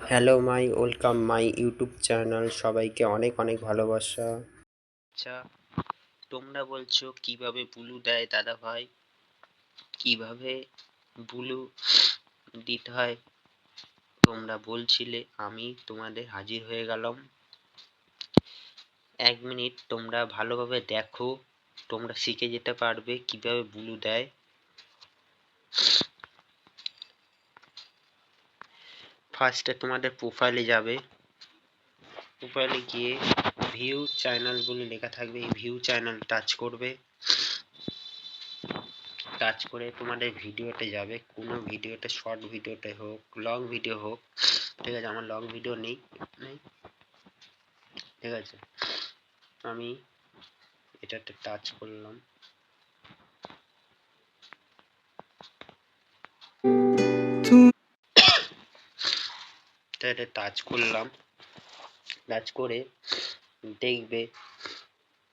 Hello welcome my YouTube channel. সবাইকে অনেক অনেক ভালোবাসা। আচ্ছা, তোমরা বলছো কিভাবে ব্লু দেয় দাদা ভাই, কিভাবে ব্লু দিতে হয় তোমরা বলছিলে, আমি তোমাদের হাজির হয়ে গেলাম। 1 মিনিট তোমরা ভালোভাবে দেখো, তোমরা শিখে যেতে পারবে কিভাবে ব্লু দেয়। ফার্স্টে তোমাদের প্রোফাইলে যাবে, প্রোফাইলে গিয়ে ভিউ চ্যানেল বলে লেখা থাকবে, এই ভিউ চ্যানেল টাচ করবে। টাচ করে তোমাদের ভিডিওতে যাবে, কোনো ভিডিওতে, শর্ট ভিডিওতে হোক, লং ভিডিও হোক, ঠিক আছে। আমার লং ভিডিও নেই, ঠিক আছে। আমি এটাতে টাচ করলাম, এটাতে টাচ করলাম। টাচ করে দেখবে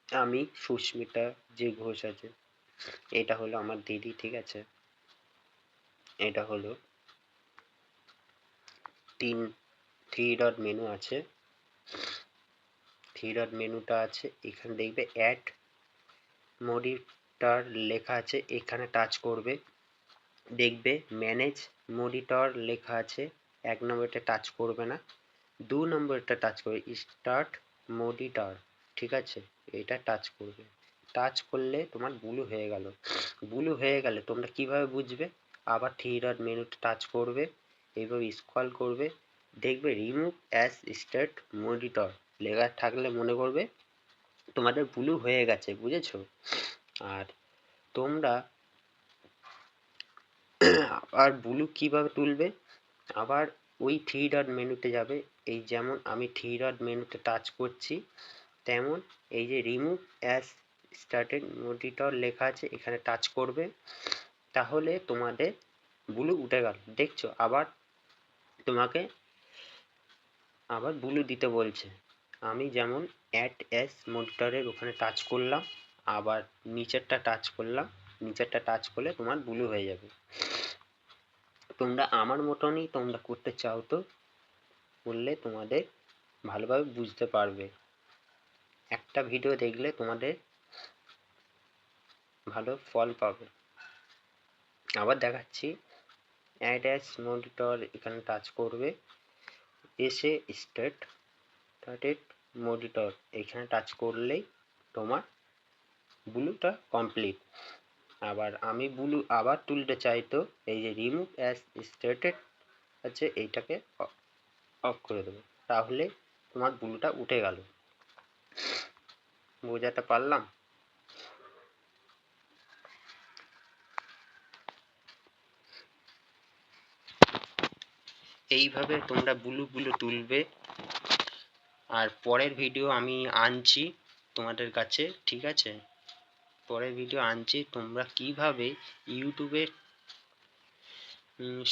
আমি সুস্মিতা যে ঘোষ আছে, এটা হলো আমার দিদি, ঠিক আছে। এটা হলো থ্রি ডট মেনু আছে, থ্রি ডট মেনুটা আছে, এখানে দেখবে অ্যাড মডিটার লেখা আছে, এখানে টাচ করবে। দেখবে ম্যানেজ মনিটর লেখা আছে, 1 নম্বরটা টাচ করবে না, 2 নম্বরটা টাচ করবে, স্টার্ট মনিটর, ঠিক আছে। এটা টাচ করবে। টাচ করলে তোমার ব্লু হয়ে গেল। ব্লু হয়ে গেলে তোমরা কিভাবে বুঝবে? আবার থ্রি ডট মেনুতে টাচ করবে, এইভাবে স্ক্রল করবে, দেখবে রিমুভ অ্যাজ স্টার্ট মনিটর লেখা থাকলে মনে করবে তোমাদের ব্লু হয়ে গেছে, বুঝেছো? আর তোমরা আর ব্লু কিভাবে তুলবে? আবার ওই থ্রি ডট মেনুতে যাবে, এই যেমন আমি থ্রি ডট মেনুতে টাচ করছি, তেমন এই যে রিমুভ অ্যাজ স্টার্টেড মনিটর লেখা আছে, এখানে টাচ করবে, তাহলে তোমাদের ব্লু উঠে গেল, দেখছো? আবার তোমাকে আবার ব্লু দিতে বলছে। আমি যেমন অ্যাড অ্যাজ মনিটরের ওখানে টাচ করলাম, আবার নিচেরটা টাচ করলাম, নিচেরটা টাচ করলে তোমার ব্লু হয়ে যাবে। তোমরা আমার মতনই তোমরা করতে চাও তো করলে তোমাদের ভালোভাবে বুঝতে পারবে। একটা ভিডিও দেখলে তোমাদের ভালো ফল পাবে। আবার দেখাচ্ছি, অ্যাড অ্যাজ মনিটর এখানে টাচ করবে, এসে স্টার্টেড মনিটর এখানে টাচ করলেই তোমার ব্লুটা কমপ্লিট। আবার আমি ব্লু আবার তুলতে চাই তো এই যে রিমুভ অ্যাজ স্টার্টেড আছে, এইটাকে অফ করে দেবো, তাহলে তোমার ব্লুটা উঠে গেল। বোঝাতে পারলাম? এইভাবে তোমরা ব্লু তুলবে। আর পরের ভিডিও আমি আনছি তোমাদের কাছে, ঠিক আছে। পরের ভিডিও আনছি তোমরা কিভাবে ইউটিউবে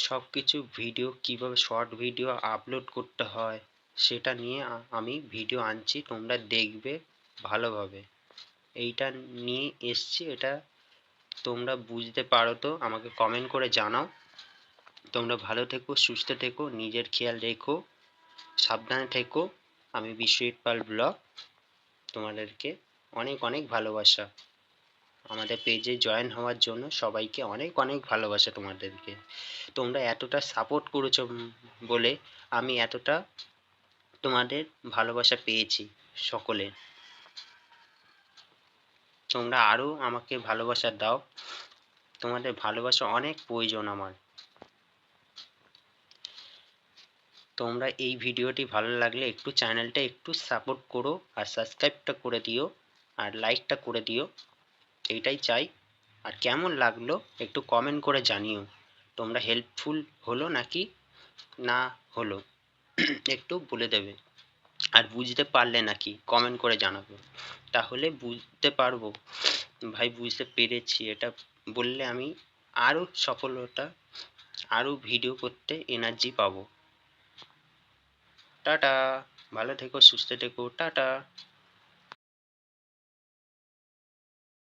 সব কিছু ভিডিও, কিভাবে শর্ট ভিডিও আপলোড করতে হয় সেটা নিয়ে আমি ভিডিও আনছি, তোমরা দেখবে ভালোভাবে। এইটা নিয়ে এসছি, এটা তোমরা বুঝতে পারো তো আমাকে কমেন্ট করে জানাও। তোমরা ভালো থেকো, সুস্থ থেকো, নিজের খেয়াল রেখো, সাবধানে থেকো। আমি বিশ্বজিৎ পাল ব্লগ, তোমাদেরকে অনেক অনেক ভালোবাসা। আমাদের পেজে জয়েন হওয়ার জন্য সবাইকে অনেক অনেক ভালোবাসা তোমাদেরকে। তোমরা এতটা সাপোর্ট করেছো বলে আমি এতটা তোমাদের ভালোবাসা পেয়েছি সকলে। তোমরা আরও আমাকে ভালোবাসা দাও, তোমাদের ভালোবাসা অনেক প্রয়োজন আমার। তোমরা এই ভিডিওটি ভালো লাগলে একটু চ্যানেলটা একটু সাপোর্ট করো, আর সাবস্ক্রাইবটা করে দিও, আর লাইকটা করে দিও, এইটাই চাই। আর কেমন লাগলো একটু কমেন্ট করে জানিও, তোমরা হেল্পফুল হলো নাকি না হলো একটু বলে দেবে। আর বুঝতে পারলে নাকি কমেন্ট করে জানাবে, তাহলে বুঝতে পারবো ভাই বুঝতে পেরেছি, এটা বললে আমি আরও সফলতা, আরও ভিডিও করতে এনার্জি পাবো। টাটা, ভালো থেকো, সুস্থ থেকো, টাটা।